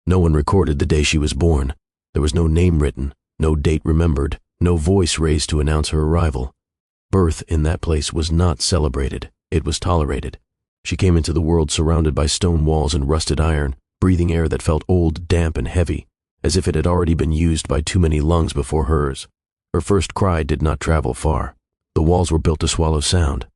No one recorded the day she was born. There was no name written, no date remembered, no voice raised to announce her arrival. Birth in that place was not celebrated, it was tolerated. She came into the world surrounded by stone walls and rusted iron, breathing air that felt old, damp, and heavy, as if it had already been used by too many lungs before hers. Her first cry did not travel far. The walls were built to swallow sound.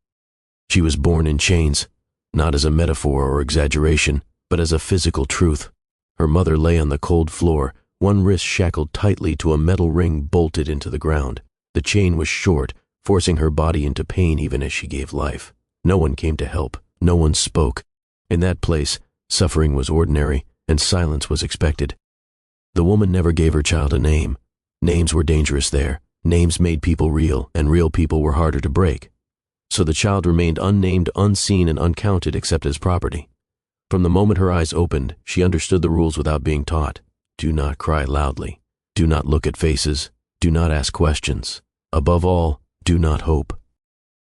She was born in chains, not as a metaphor or exaggeration, but as a physical truth. Her mother lay on the cold floor, one wrist shackled tightly to a metal ring bolted into the ground. The chain was short, forcing her body into pain even as she gave life. No one came to help. No one spoke. In that place, suffering was ordinary, and silence was expected. The woman never gave her child a name. Names were dangerous there. Names made people real, and real people were harder to break. So the child remained unnamed, unseen, and uncounted except as property. From the moment her eyes opened, she understood the rules without being taught. Do not cry loudly. Do not look at faces. Do not ask questions. Above all, do not hope.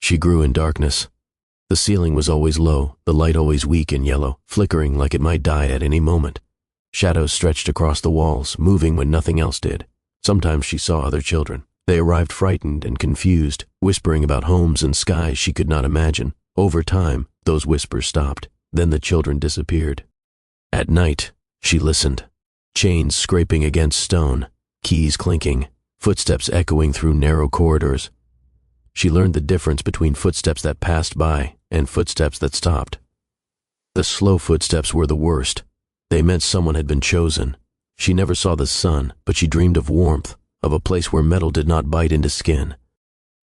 She grew in darkness. The ceiling was always low, the light always weak and yellow, flickering like it might die at any moment. Shadows stretched across the walls, moving when nothing else did. Sometimes she saw other children. They arrived frightened and confused, whispering about homes and skies she could not imagine. Over time, those whispers stopped. Then the children disappeared. At night, she listened. Chains scraping against stone, keys clinking, footsteps echoing through narrow corridors. She learned the difference between footsteps that passed by and footsteps that stopped. The slow footsteps were the worst. They meant someone had been chosen. She never saw the sun, but she dreamed of warmth, of a place where metal did not bite into skin.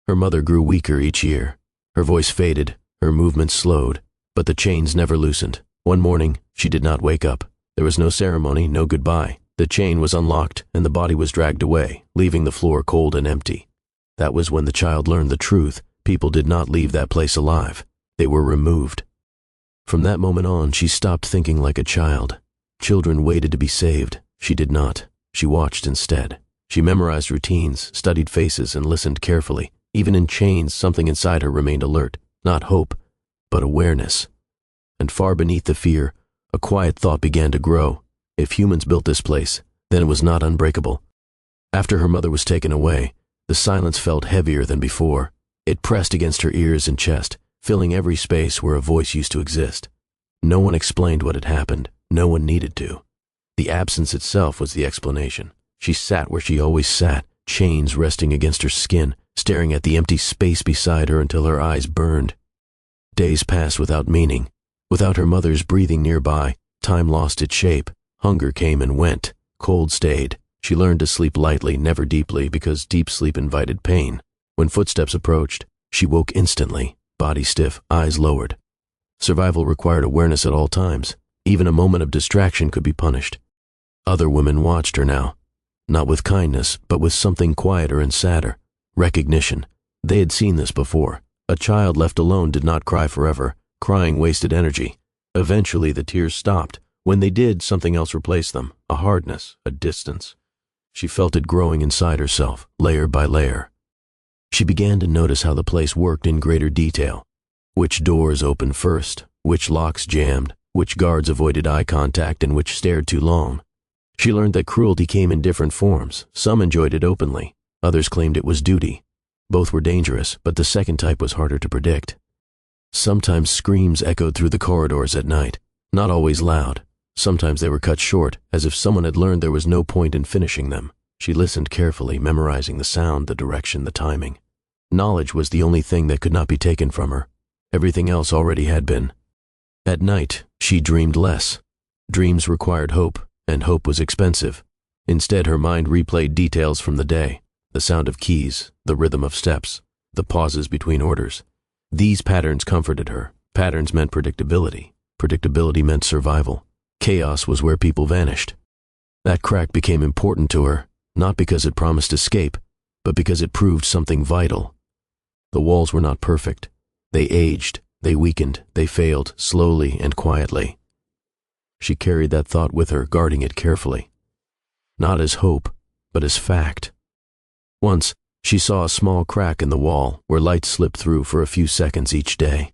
Her mother grew weaker each year. Her voice faded, her movements slowed, but the chains never loosened. One morning, she did not wake up. There was no ceremony, no goodbye. The chain was unlocked, and the body was dragged away, leaving the floor cold and empty. That was when the child learned the truth. People did not leave that place alive. They were removed. From that moment on, she stopped thinking like a child. Children waited to be saved. She did not. She watched instead. She memorized routines, studied faces, and listened carefully. Even in chains, something inside her remained alert. Not hope, but awareness. And far beneath the fear, a quiet thought began to grow. If humans built this place, then it was not unbreakable. After her mother was taken away, the silence felt heavier than before. It pressed against her ears and chest, filling every space where a voice used to exist. No one explained what had happened. No one needed to. The absence itself was the explanation. She sat where she always sat, chains resting against her skin, staring at the empty space beside her until her eyes burned. Days passed without meaning. Without her mother's breathing nearby, time lost its shape. Hunger came and went. Cold stayed. She learned to sleep lightly, never deeply, because deep sleep invited pain. When footsteps approached, she woke instantly, body stiff, eyes lowered. Survival required awareness at all times. Even a moment of distraction could be punished. Other women watched her now, not with kindness, but with something quieter and sadder. Recognition. They had seen this before. A child left alone did not cry forever. Crying wasted energy. Eventually the tears stopped. When they did, something else replaced them. A hardness, a distance. She felt it growing inside herself, layer by layer. She began to notice how the place worked in greater detail. Which doors opened first, which locks jammed, which guards avoided eye contact, and which stared too long. She learned that cruelty came in different forms. Some enjoyed it openly. Others claimed it was duty. Both were dangerous, but the second type was harder to predict. Sometimes screams echoed through the corridors at night, not always loud. Sometimes they were cut short, as if someone had learned there was no point in finishing them. She listened carefully, memorizing the sound, the direction, the timing. Knowledge was the only thing that could not be taken from her. Everything else already had been. At night, she dreamed less. Dreams required hope, and hope was expensive. Instead, her mind replayed details from the day. The sound of keys, the rhythm of steps, the pauses between orders. These patterns comforted her. Patterns meant predictability. Predictability meant survival. Chaos was where people vanished. That crack became important to her, not because it promised escape, but because it proved something vital. The walls were not perfect. They aged, they weakened, they failed, slowly and quietly. She carried that thought with her, guarding it carefully. Not as hope, but as fact. Once, she saw a small crack in the wall where light slipped through for a few seconds each day.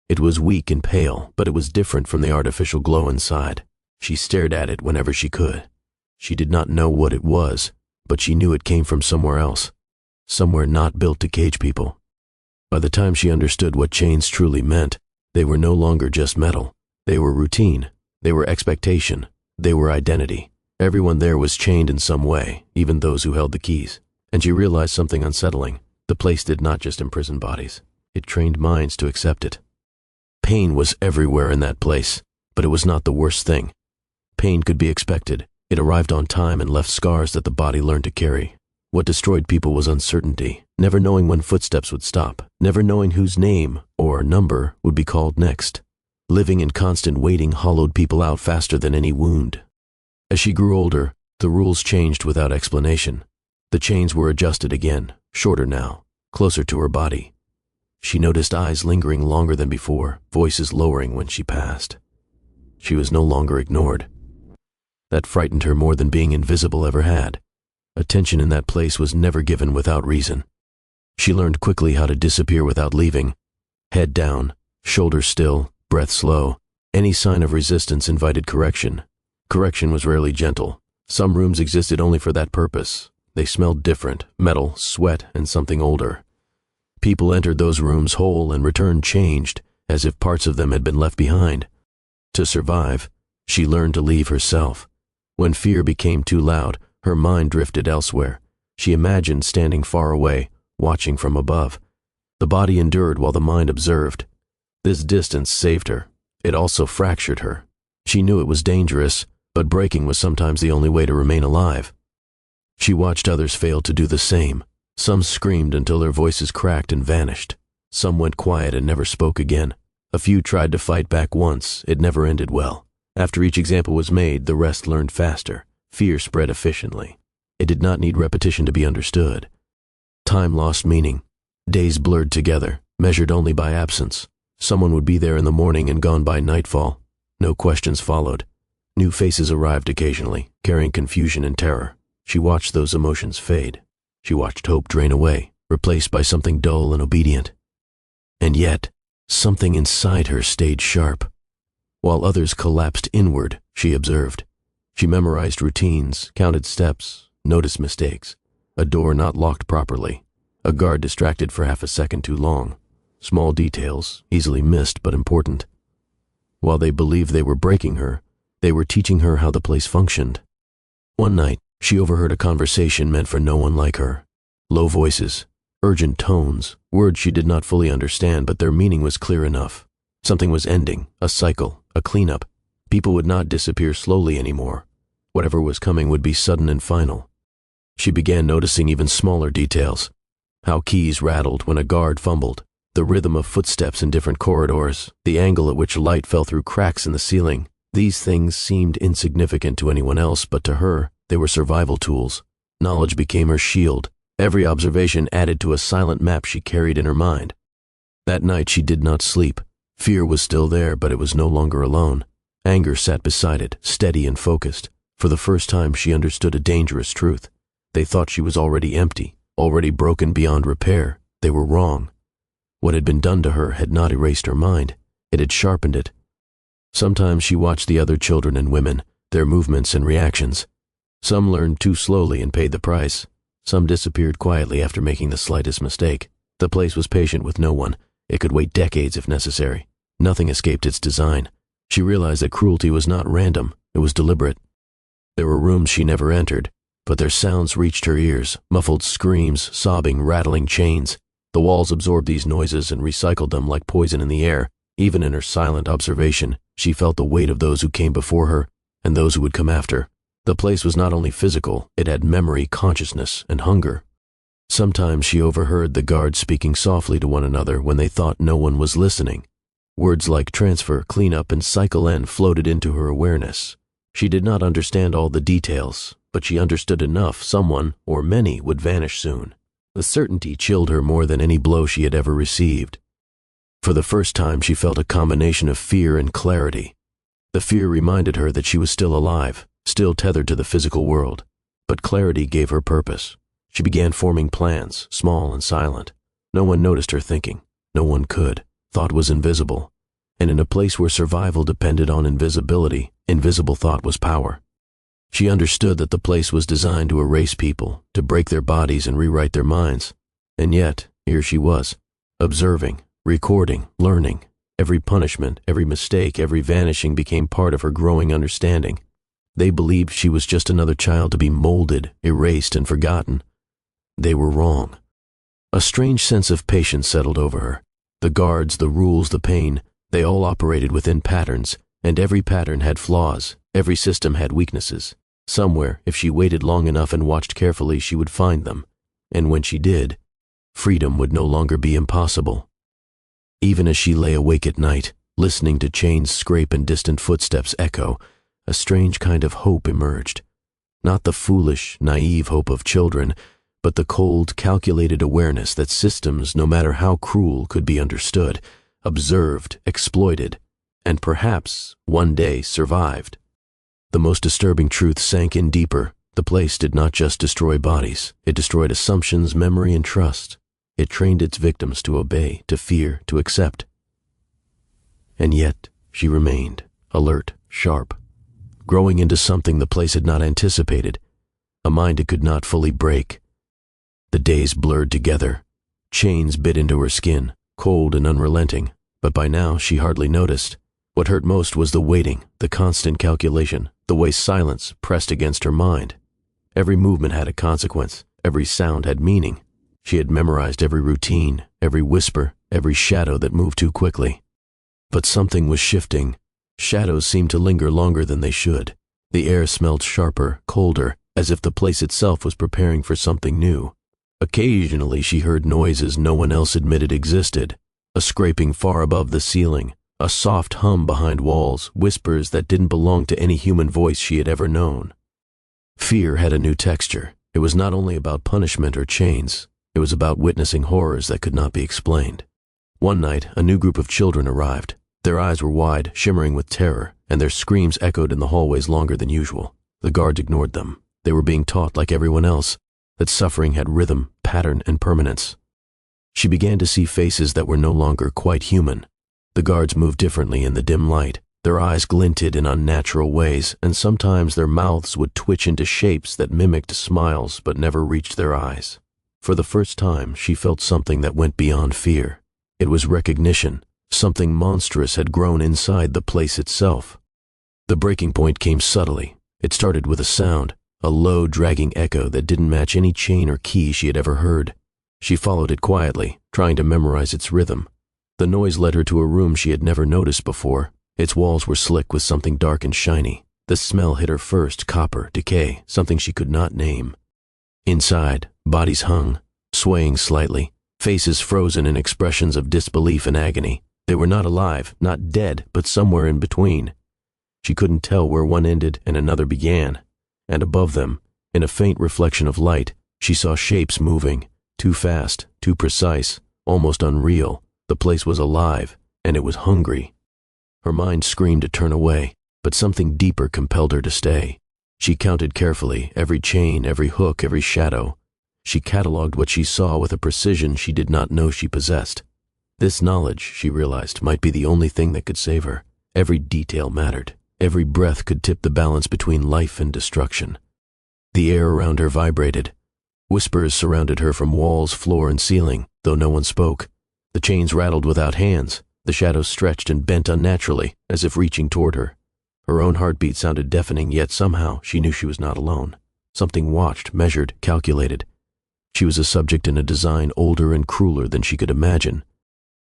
It was weak and pale, but it was different from the artificial glow inside. She stared at it whenever she could. She did not know what it was, but she knew it came from somewhere else, somewhere not built to cage people. By the time she understood what chains truly meant, they were no longer just metal. They were routine. They were expectation. They were identity. Everyone there was chained in some way, even those who held the keys. And she realized something unsettling. The place did not just imprison bodies. It trained minds to accept it. Pain was everywhere in that place, but it was not the worst thing. Pain could be expected. It arrived on time and left scars that the body learned to carry. What destroyed people was uncertainty, never knowing when footsteps would stop, never knowing whose name or number would be called next. Living in constant waiting hollowed people out faster than any wound. As she grew older, the rules changed without explanation. The chains were adjusted again, shorter now, closer to her body. She noticed eyes lingering longer than before, voices lowering when she passed. She was no longer ignored. That frightened her more than being invisible ever had. Attention in that place was never given without reason. She learned quickly how to disappear without leaving. Head down, shoulders still, breath slow. Any sign of resistance invited correction. Correction was rarely gentle. Some rooms existed only for that purpose. They smelled different, metal, sweat, and something older. People entered those rooms whole and returned changed, as if parts of them had been left behind. To survive, she learned to leave herself. When fear became too loud, her mind drifted elsewhere. She imagined standing far away, watching from above. The body endured while the mind observed. This distance saved her. It also fractured her. She knew it was dangerous, but breaking was sometimes the only way to remain alive. She watched others fail to do the same. Some screamed until their voices cracked and vanished. Some went quiet and never spoke again. A few tried to fight back once. It never ended well. After each example was made, the rest learned faster. Fear spread efficiently. It did not need repetition to be understood. Time lost meaning. Days blurred together, measured only by absence. Someone would be there in the morning and gone by nightfall. No questions followed. New faces arrived occasionally, carrying confusion and terror. She watched those emotions fade. She watched hope drain away, replaced by something dull and obedient. And yet, something inside her stayed sharp. While others collapsed inward, she observed. She memorized routines, counted steps, noticed mistakes. A door not locked properly. A guard distracted for half a second too long. Small details, easily missed but important. While they believed they were breaking her, they were teaching her how the place functioned. One night, she overheard a conversation meant for no one like her. Low voices, urgent tones, words she did not fully understand, but their meaning was clear enough. Something was ending, a cycle, a cleanup. People would not disappear slowly anymore. Whatever was coming would be sudden and final. She began noticing even smaller details. How keys rattled when a guard fumbled, the rhythm of footsteps in different corridors, the angle at which light fell through cracks in the ceiling. These things seemed insignificant to anyone else, but to her, they were survival tools. Knowledge became her shield. Every observation added to a silent map she carried in her mind. That night she did not sleep. Fear was still there, but it was no longer alone. Anger sat beside it, steady and focused. For the first time she understood a dangerous truth. They thought she was already empty, already broken beyond repair. They were wrong. What had been done to her had not erased her mind. It had sharpened it. Sometimes she watched the other children and women, their movements and reactions. Some learned too slowly and paid the price. Some disappeared quietly after making the slightest mistake. The place was patient with no one. It could wait decades if necessary. Nothing escaped its design. She realized that cruelty was not random. It was deliberate. There were rooms she never entered, but their sounds reached her ears, muffled screams, sobbing, rattling chains. The walls absorbed these noises and recycled them like poison in the air. Even in her silent observation, she felt the weight of those who came before her and those who would come after. The place was not only physical, it had memory, consciousness, and hunger. Sometimes she overheard the guards speaking softly to one another when they thought no one was listening. Words like transfer, cleanup, and cycle end floated into her awareness. She did not understand all the details, but she understood enough someone, or many, would vanish soon. The certainty chilled her more than any blow she had ever received. For the first time she felt a combination of fear and clarity. The fear reminded her that she was still alive, still tethered to the physical world, but clarity gave her purpose. She began forming plans, small and silent. No one noticed her thinking. No one could. Thought was invisible. And in a place where survival depended on invisibility, invisible thought was power. She understood that the place was designed to erase people, to break their bodies and rewrite their minds. And yet, here she was, observing, recording, learning. Every punishment, every mistake, every vanishing became part of her growing understanding. They believed she was just another child to be molded, erased, and forgotten. They were wrong. A strange sense of patience settled over her. The guards, the rules, the pain, they all operated within patterns, and every pattern had flaws, every system had weaknesses. Somewhere, if she waited long enough and watched carefully, she would find them. And when she did, freedom would no longer be impossible. Even as she lay awake at night, listening to chains scrape and distant footsteps echo, a strange kind of hope emerged. Not the foolish, naive hope of children, but the cold, calculated awareness that systems, no matter how cruel, could be understood, observed, exploited, and perhaps, one day, survived. The most disturbing truth sank in deeper. The place did not just destroy bodies. It destroyed assumptions, memory, and trust. It trained its victims to obey, to fear, to accept. And yet, she remained, alert, sharp, growing into something the place had not anticipated, a mind it could not fully break. The days blurred together. Chains bit into her skin, cold and unrelenting, but by now she hardly noticed. What hurt most was the waiting, the constant calculation, the way silence pressed against her mind. Every movement had a consequence, every sound had meaning. She had memorized every routine, every whisper, every shadow that moved too quickly. But something was shifting. Shadows seemed to linger longer than they should. The air smelled sharper, colder, as if the place itself was preparing for something new. Occasionally she heard noises no one else admitted existed, a scraping far above the ceiling, a soft hum behind walls, whispers that didn't belong to any human voice she had ever known. Fear had a new texture. It was not only about punishment or chains. It was about witnessing horrors that could not be explained. One night, a new group of children arrived. Their eyes were wide, shimmering with terror, and their screams echoed in the hallways longer than usual. The guards ignored them. They were being taught, like everyone else, that suffering had rhythm, pattern, and permanence. She began to see faces that were no longer quite human. The guards moved differently in the dim light. Their eyes glinted in unnatural ways, and sometimes their mouths would twitch into shapes that mimicked smiles but never reached their eyes. For the first time, she felt something that went beyond fear. It was recognition. Something monstrous had grown inside the place itself. The breaking point came subtly. It started with a sound, a low, dragging echo that didn't match any chain or key she had ever heard. She followed it quietly, trying to memorize its rhythm. The noise led her to a room she had never noticed before. Its walls were slick with something dark and shiny. The smell hit her first, copper, decay, something she could not name. Inside, bodies hung, swaying slightly, faces frozen in expressions of disbelief and agony. They were not alive, not dead, but somewhere in between. She couldn't tell where one ended and another began. And above them, in a faint reflection of light, she saw shapes moving, too fast, too precise, almost unreal. The place was alive, and it was hungry. Her mind screamed to turn away, but something deeper compelled her to stay. She counted carefully, every chain, every hook, every shadow. She catalogued what she saw with a precision she did not know she possessed. This knowledge, she realized, might be the only thing that could save her. Every detail mattered. Every breath could tip the balance between life and destruction. The air around her vibrated. Whispers surrounded her from walls, floor, and ceiling, though no one spoke. The chains rattled without hands. The shadows stretched and bent unnaturally, as if reaching toward her. Her own heartbeat sounded deafening, yet somehow she knew she was not alone. Something watched, measured, calculated. She was a subject in a design older and crueler than she could imagine.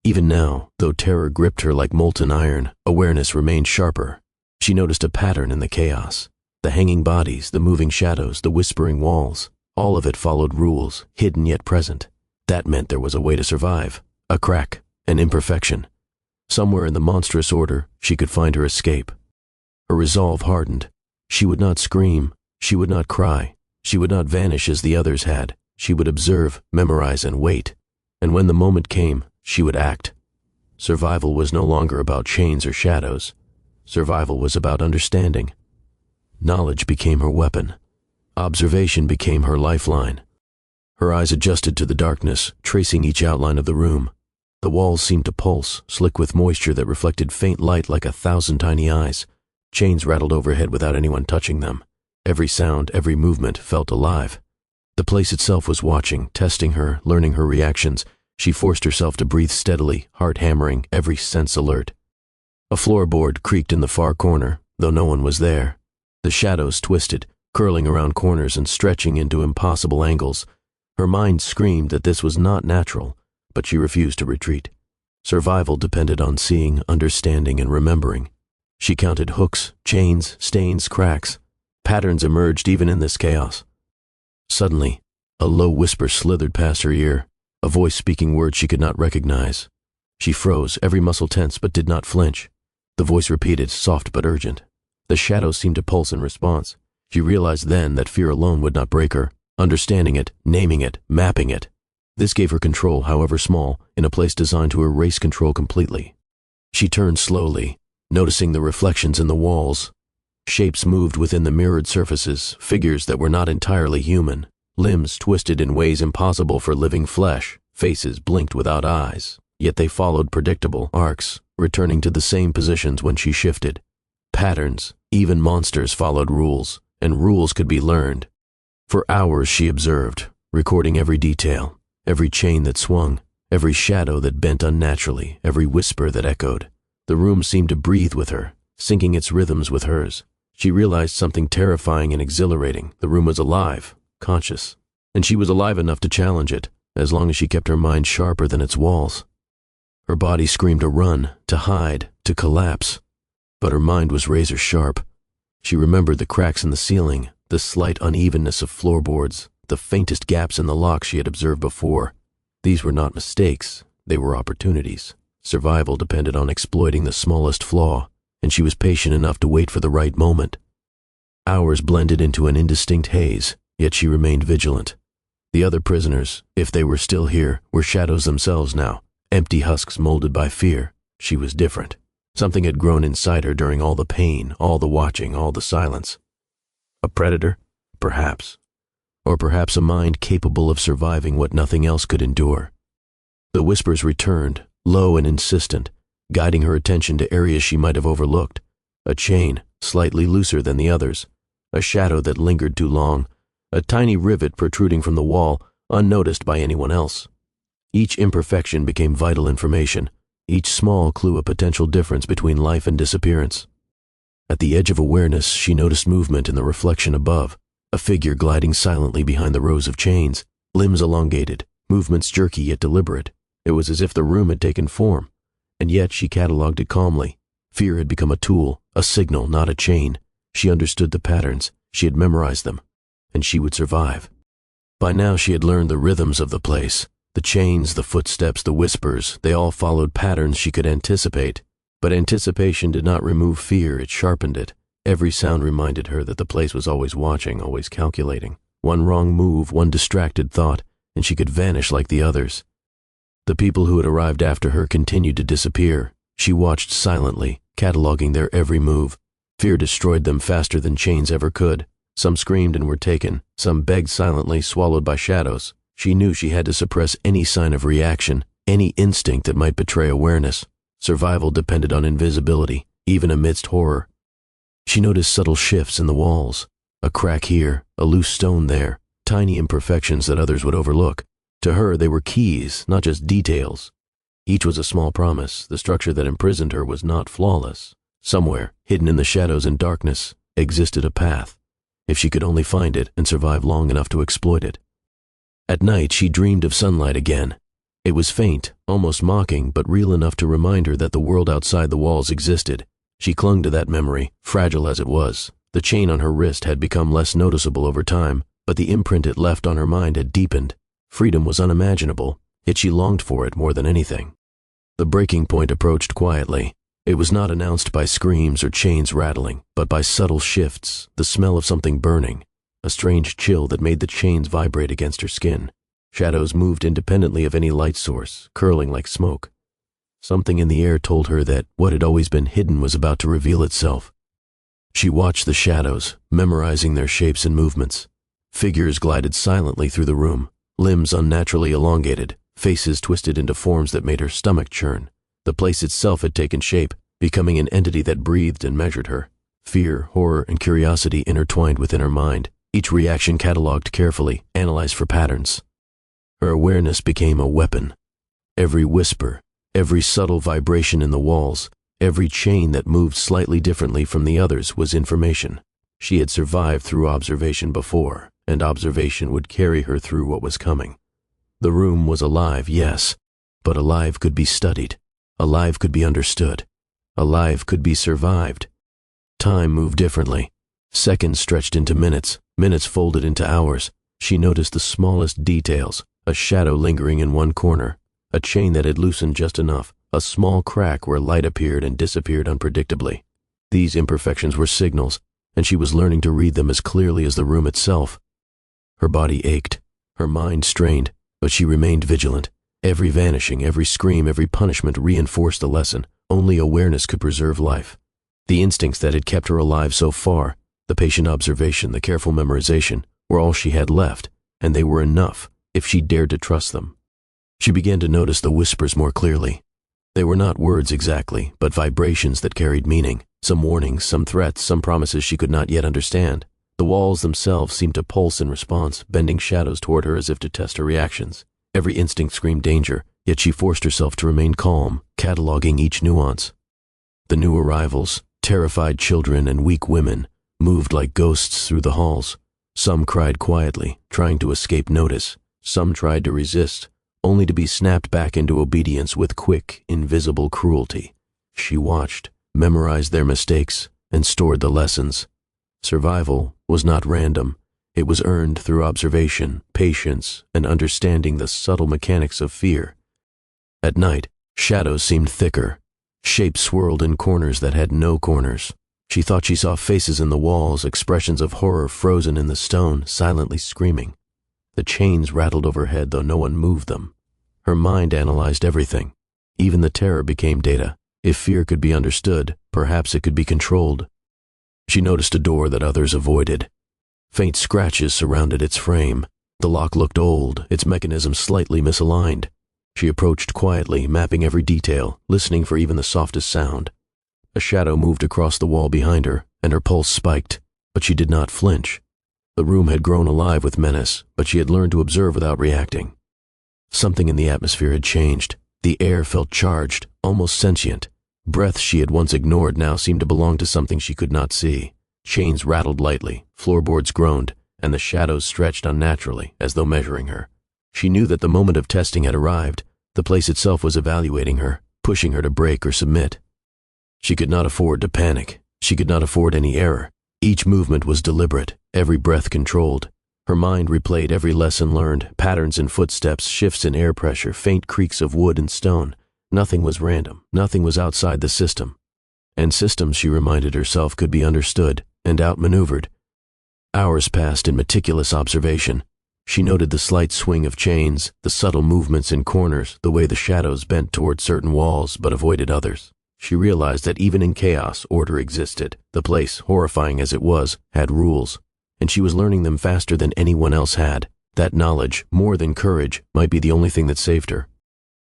Even now, though terror gripped her like molten iron, awareness remained sharper. She noticed a pattern in the chaos. The hanging bodies, the moving shadows, the whispering walls. All of it followed rules, hidden yet present. That meant there was a way to survive. A crack, an imperfection. Somewhere in the monstrous order, she could find her escape. Her resolve hardened. She would not scream. She would not cry. She would not vanish as the others had. She would observe, memorize, and wait. And when the moment came, she would act. Survival was no longer about chains or shadows. Survival was about understanding. Knowledge became her weapon. Observation became her lifeline. Her eyes adjusted to the darkness, tracing each outline of the room. The walls seemed to pulse, slick with moisture that reflected faint light like 1,000 tiny eyes. Chains rattled overhead without anyone touching them. Every sound, every movement felt alive. The place itself was watching, testing her, learning her reactions. She forced herself to breathe steadily, heart hammering, every sense alert. A floorboard creaked in the far corner, though no one was there. The shadows twisted, curling around corners and stretching into impossible angles. Her mind screamed that this was not natural, but she refused to retreat. Survival depended on seeing, understanding, and remembering. She counted hooks, chains, stains, cracks. Patterns emerged even in this chaos. Suddenly, a low whisper slithered past her ear, a voice speaking words she could not recognize. She froze, every muscle tense, but did not flinch. The voice repeated, soft but urgent. The shadows seemed to pulse in response. She realized then that fear alone would not break her. Understanding it, naming it, mapping it. This gave her control, however small, in a place designed to erase control completely. She turned slowly, noticing the reflections in the walls. Shapes moved within the mirrored surfaces, figures that were not entirely human. Limbs twisted in ways impossible for living flesh. Faces blinked without eyes, yet they followed predictable arcs, returning to the same positions when she shifted. Patterns, even monsters followed rules, and rules could be learned. For hours she observed, recording every detail, every chain that swung, every shadow that bent unnaturally, every whisper that echoed. The room seemed to breathe with her, syncing its rhythms with hers. She realized something terrifying and exhilarating. The room was alive, conscious, and she was alive enough to challenge it, as long as she kept her mind sharper than its walls. Her body screamed to run, to hide, to collapse, but her mind was razor sharp. She remembered the cracks in the ceiling, the slight unevenness of floorboards, the faintest gaps in the lock she had observed before. These were not mistakes, they were opportunities. Survival depended on exploiting the smallest flaw, and she was patient enough to wait for the right moment. Hours blended into an indistinct haze, yet she remained vigilant. The other prisoners, if they were still here, were shadows themselves now, empty husks molded by fear. She was different. Something had grown inside her during all the pain, all the watching, all the silence. A predator? Perhaps. Or perhaps a mind capable of surviving what nothing else could endure. The whispers returned, low and insistent, guiding her attention to areas she might have overlooked. A chain, slightly looser than the others. A shadow that lingered too long. A tiny rivet protruding from the wall, unnoticed by anyone else. Each imperfection became vital information. Each small clue a potential difference between life and disappearance. At the edge of awareness, she noticed movement in the reflection above. A figure gliding silently behind the rows of chains, limbs elongated, movements jerky yet deliberate. It was as if the room had taken form, and yet she catalogued it calmly. Fear had become a tool, a signal, not a chain. She understood the patterns, she had memorized them, and she would survive. By now she had learned the rhythms of the place. The chains, the footsteps, the whispers, they all followed patterns she could anticipate. But anticipation did not remove fear, it sharpened it. Every sound reminded her that the place was always watching, always calculating. One wrong move, one distracted thought, and she could vanish like the others. The people who had arrived after her continued to disappear. She watched silently, cataloging their every move. Fear destroyed them faster than chains ever could. Some screamed and were taken, some begged silently, swallowed by shadows. She knew she had to suppress any sign of reaction, any instinct that might betray awareness. Survival depended on invisibility, even amidst horror. She noticed subtle shifts in the walls. A crack here, a loose stone there, tiny imperfections that others would overlook. To her, they were keys, not just details. Each was a small promise. The structure that imprisoned her was not flawless. Somewhere, hidden in the shadows and darkness, existed a path. If she could only find it and survive long enough to exploit it. At night, she dreamed of sunlight again. It was faint, almost mocking, but real enough to remind her that the world outside the walls existed. She clung to that memory, fragile as it was. The chain on her wrist had become less noticeable over time, but the imprint it left on her mind had deepened. Freedom was unimaginable, yet she longed for it more than anything. The breaking point approached quietly. It was not announced by screams or chains rattling, but by subtle shifts, the smell of something burning, a strange chill that made the chains vibrate against her skin. Shadows moved independently of any light source, curling like smoke. Something in the air told her that what had always been hidden was about to reveal itself. She watched the shadows, memorizing their shapes and movements. Figures glided silently through the room, limbs unnaturally elongated, faces twisted into forms that made her stomach churn. The place itself had taken shape, becoming an entity that breathed and measured her. Fear, horror, and curiosity intertwined within her mind, each reaction catalogued carefully, analyzed for patterns. Her awareness became a weapon. Every whisper, every subtle vibration in the walls, every chain that moved slightly differently from the others was information. She had survived through observation before, and observation would carry her through what was coming. The room was alive, yes, but alive could be studied. Alive could be understood. Alive could be survived. Time moved differently. Seconds stretched into minutes, minutes folded into hours. She noticed the smallest details, a shadow lingering in one corner, a chain that had loosened just enough, a small crack where light appeared and disappeared unpredictably. These imperfections were signals, and she was learning to read them as clearly as the room itself. Her body ached, her mind strained, but she remained vigilant. Every vanishing, every scream, every punishment reinforced the lesson. Only awareness could preserve life. The instincts that had kept her alive so far, the patient observation, the careful memorization, were all she had left, and they were enough if she dared to trust them. She began to notice the whispers more clearly. They were not words exactly, but vibrations that carried meaning, some warnings, some threats, some promises she could not yet understand. The walls themselves seemed to pulse in response, bending shadows toward her as if to test her reactions. Every instinct screamed danger, yet she forced herself to remain calm, cataloging each nuance. The new arrivals, terrified children and weak women, moved like ghosts through the halls. Some cried quietly, trying to escape notice. Some tried to resist, only to be snapped back into obedience with quick, invisible cruelty. She watched, memorized their mistakes, and stored the lessons. Survival was not random. It was earned through observation, patience, and understanding the subtle mechanics of fear. At night, shadows seemed thicker. Shapes swirled in corners that had no corners. She thought she saw faces in the walls, expressions of horror frozen in the stone, silently screaming. The chains rattled overhead, though no one moved them. Her mind analyzed everything. Even the terror became data. If fear could be understood, perhaps it could be controlled. She noticed a door that others avoided. Faint scratches surrounded its frame. The lock looked old, its mechanism slightly misaligned. She approached quietly, mapping every detail, listening for even the softest sound. A shadow moved across the wall behind her, and her pulse spiked, but she did not flinch. The room had grown alive with menace, but she had learned to observe without reacting. Something in the atmosphere had changed. The air felt charged, almost sentient. Breaths she had once ignored now seemed to belong to something she could not see. Chains rattled lightly, floorboards groaned, and the shadows stretched unnaturally, as though measuring her. She knew that the moment of testing had arrived. The place itself was evaluating her, pushing her to break or submit. She could not afford to panic. She could not afford any error. Each movement was deliberate, every breath controlled. Her mind replayed every lesson learned, patterns in footsteps, shifts in air pressure, faint creaks of wood and stone. Nothing was random. Nothing was outside the system. And systems, she reminded herself, could be understood and outmaneuvered. Hours passed in meticulous observation. She noted the slight swing of chains, the subtle movements in corners, the way the shadows bent toward certain walls but avoided others. She realized that even in chaos, order existed. The place, horrifying as it was, had rules, and she was learning them faster than anyone else had. That knowledge, more than courage, might be the only thing that saved her.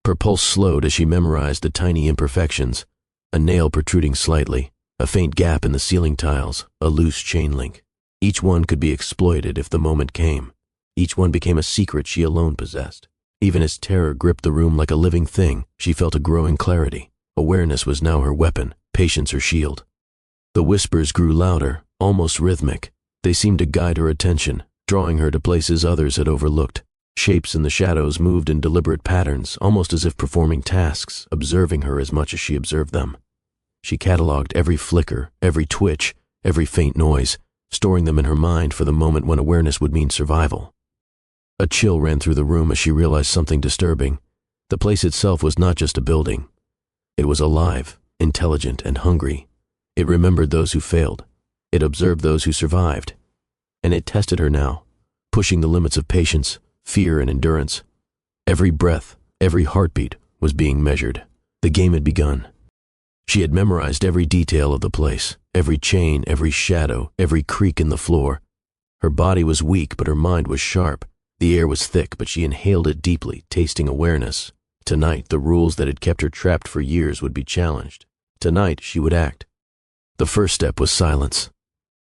Her pulse slowed as she memorized the tiny imperfections. A nail protruding slightly, a faint gap in the ceiling tiles, a loose chain link. Each one could be exploited if the moment came. Each one became a secret she alone possessed. Even as terror gripped the room like a living thing, she felt a growing clarity. Awareness was now her weapon, patience her shield. The whispers grew louder, almost rhythmic. They seemed to guide her attention, drawing her to places others had overlooked. Shapes in the shadows moved in deliberate patterns, almost as if performing tasks, observing her as much as she observed them. She catalogued every flicker, every twitch, every faint noise, storing them in her mind for the moment when awareness would mean survival. A chill ran through the room as she realized something disturbing. The place itself was not just a building. It was alive, intelligent, and hungry. It remembered those who failed. It observed those who survived. And it tested her now, pushing the limits of patience, fear, and endurance. Every breath, every heartbeat was being measured. The game had begun. She had memorized every detail of the place, every chain, every shadow, every creak in the floor. Her body was weak, but her mind was sharp. The air was thick, but she inhaled it deeply, tasting awareness. Tonight, the rules that had kept her trapped for years would be challenged. Tonight, she would act. The first step was silence.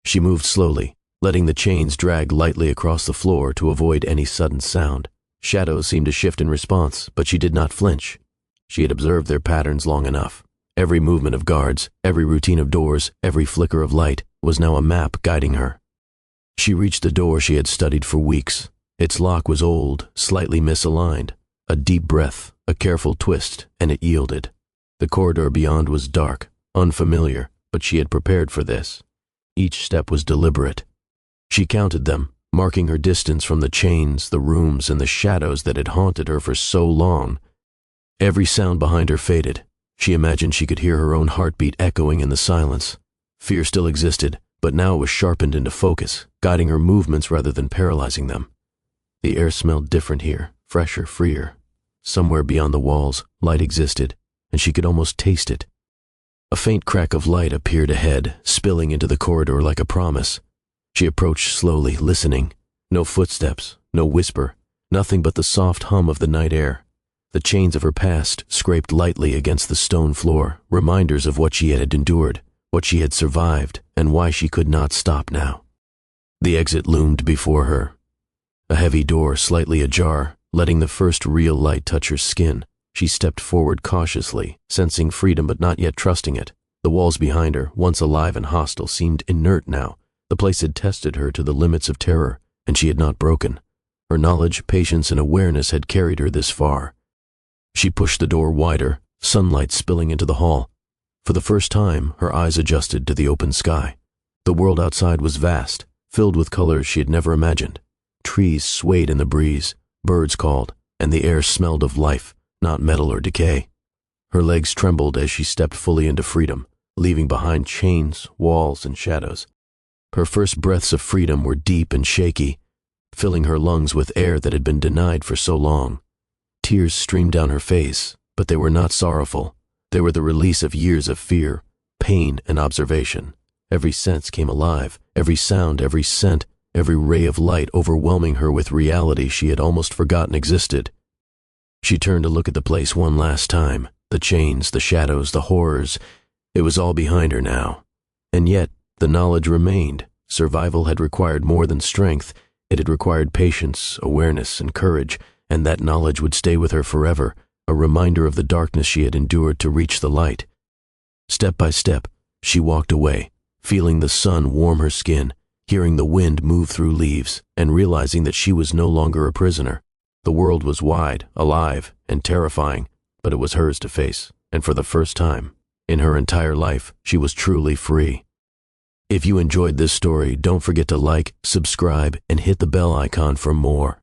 She moved slowly, letting the chains drag lightly across the floor to avoid any sudden sound. Shadows seemed to shift in response, but she did not flinch. She had observed their patterns long enough. Every movement of guards, every routine of doors, every flicker of light was now a map guiding her. She reached the door she had studied for weeks. Its lock was old, slightly misaligned. A deep breath, a careful twist, and it yielded. The corridor beyond was dark, unfamiliar, but she had prepared for this. Each step was deliberate. She counted them, marking her distance from the chains, the rooms, and the shadows that had haunted her for so long. Every sound behind her faded. She imagined she could hear her own heartbeat echoing in the silence. Fear still existed, but now it was sharpened into focus, guiding her movements rather than paralyzing them. The air smelled different here, fresher, freer. Somewhere beyond the walls, light existed, and she could almost taste it. A faint crack of light appeared ahead, spilling into the corridor like a promise. She approached slowly, listening. No footsteps, no whisper, nothing but the soft hum of the night air. The chains of her past scraped lightly against the stone floor, reminders of what she had endured, what she had survived, and why she could not stop now. The exit loomed before her. A heavy door slightly ajar, letting the first real light touch her skin. She stepped forward cautiously, sensing freedom but not yet trusting it. The walls behind her, once alive and hostile, seemed inert now. The place had tested her to the limits of terror, and she had not broken. Her knowledge, patience, and awareness had carried her this far. She pushed the door wider, sunlight spilling into the hall. For the first time, her eyes adjusted to the open sky. The world outside was vast, filled with colors she had never imagined. Trees swayed in the breeze, birds called, and the air smelled of life, not metal or decay. Her legs trembled as she stepped fully into freedom, leaving behind chains, walls, and shadows. Her first breaths of freedom were deep and shaky, filling her lungs with air that had been denied for so long. Tears streamed down her face, but they were not sorrowful. They were the release of years of fear, pain, and observation. Every sense came alive, every sound, every scent, every ray of light overwhelming her with reality she had almost forgotten existed. She turned to look at the place one last time. The chains, the shadows, the horrors. It was all behind her now. And yet, the knowledge remained. Survival had required more than strength. It had required patience, awareness, and courage, and that knowledge would stay with her forever, a reminder of the darkness she had endured to reach the light. Step by step, she walked away, feeling the sun warm her skin, hearing the wind move through leaves, and realizing that she was no longer a prisoner. The world was wide, alive, and terrifying, but it was hers to face, and for the first time in her entire life, she was truly free. If you enjoyed this story, don't forget to like, subscribe, and hit the bell icon for more.